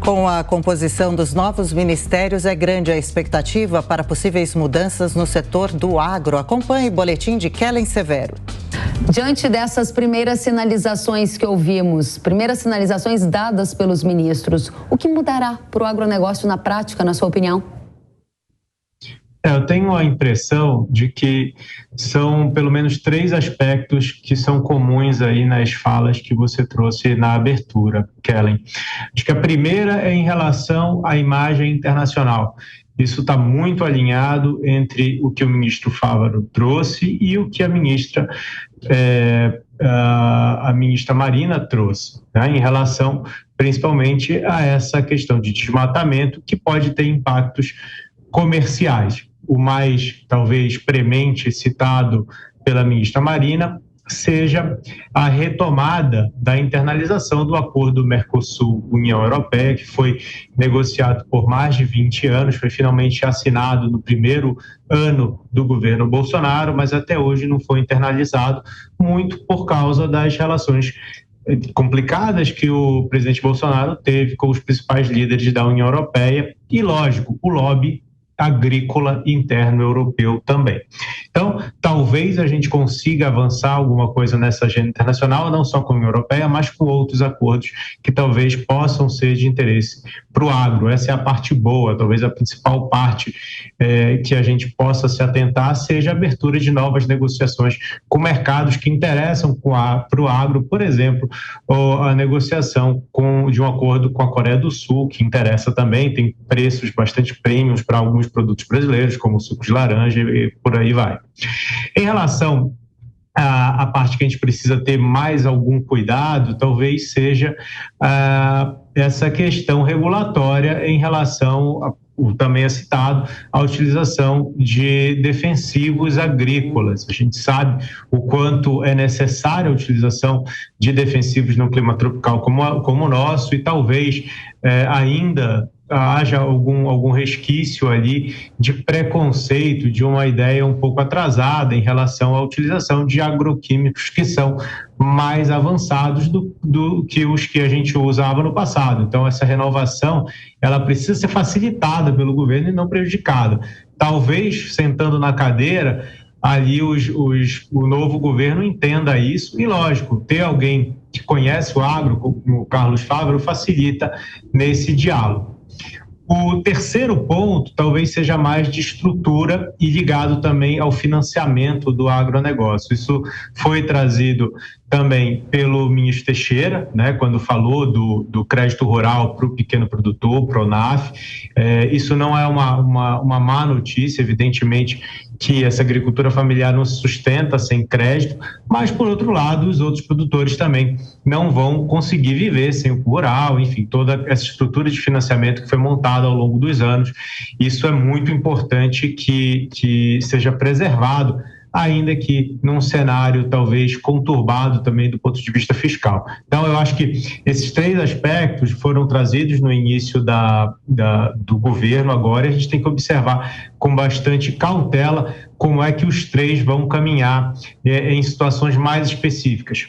Com a composição dos novos ministérios, é grande a expectativa para possíveis mudanças no setor do agro. Acompanhe o boletim de Kellen Severo. Diante dessas primeiras sinalizações que ouvimos, primeiras sinalizações dadas pelos ministros, o que mudará para o agronegócio na prática, na sua opinião? Eu tenho a impressão de que são pelo menos 3 aspectos que são comuns aí nas falas que você trouxe na abertura, Kellen. Acho que a primeira é em relação à imagem internacional. Isso está muito alinhado entre o que o ministro Fávaro trouxe e o que a ministra Marina trouxe, né, em relação principalmente a essa questão de desmatamento que pode ter impactos comerciais. O mais, talvez, premente citado pela ministra Marina seja a retomada da internalização do acordo Mercosul-União Europeia, que foi negociado por mais de 20 anos, foi finalmente assinado no primeiro ano do governo Bolsonaro, mas até hoje não foi internalizado, muito por causa das relações complicadas que o presidente Bolsonaro teve com os principais líderes da União Europeia e, lógico, o lobby agrícola interno europeu também. Então, talvez a gente consiga avançar alguma coisa nessa agenda internacional, não só com a União Europeia, mas com outros acordos que talvez possam ser de interesse para o agro. Essa é a parte boa, talvez a principal parte que a gente possa se atentar seja a abertura de novas negociações com mercados que interessam para o agro, por exemplo, a negociação de um acordo com a Coreia do Sul, que interessa também, tem preços bastante premiums para alguns produtos brasileiros, como o suco de laranja e por aí vai. Em relação à parte que a gente precisa ter mais algum cuidado, talvez seja essa questão regulatória em relação também é citado a utilização de defensivos agrícolas. A gente sabe o quanto é necessária a utilização de defensivos no clima tropical como o nosso, e talvez ainda haja algum resquício ali de preconceito, de uma ideia um pouco atrasada em relação à utilização de agroquímicos que são mais avançados do que os que a gente usava no passado. Então, essa renovação, ela precisa ser facilitada pelo governo e não prejudicada. Talvez, sentando na cadeira, ali o novo governo entenda isso e, lógico, ter alguém que conhece o agro, como o Carlos Fávaro, facilita nesse diálogo. O terceiro ponto talvez seja mais de estrutura e ligado também ao financiamento do agronegócio. Isso foi trazido também pelo ministro Teixeira, né, quando falou do crédito rural para o pequeno produtor, o Pronaf. Isso não é uma má notícia, evidentemente que essa agricultura familiar não se sustenta sem crédito, mas, por outro lado, os outros produtores também não vão conseguir viver sem o rural, enfim, toda essa estrutura de financiamento que foi montada ao longo dos anos. Isso é muito importante que seja preservado, ainda que num cenário talvez conturbado também do ponto de vista fiscal. Então, eu acho que esses 3 aspectos foram trazidos no início do governo agora, e a gente tem que observar com bastante cautela como é que os 3 vão caminhar em situações mais específicas.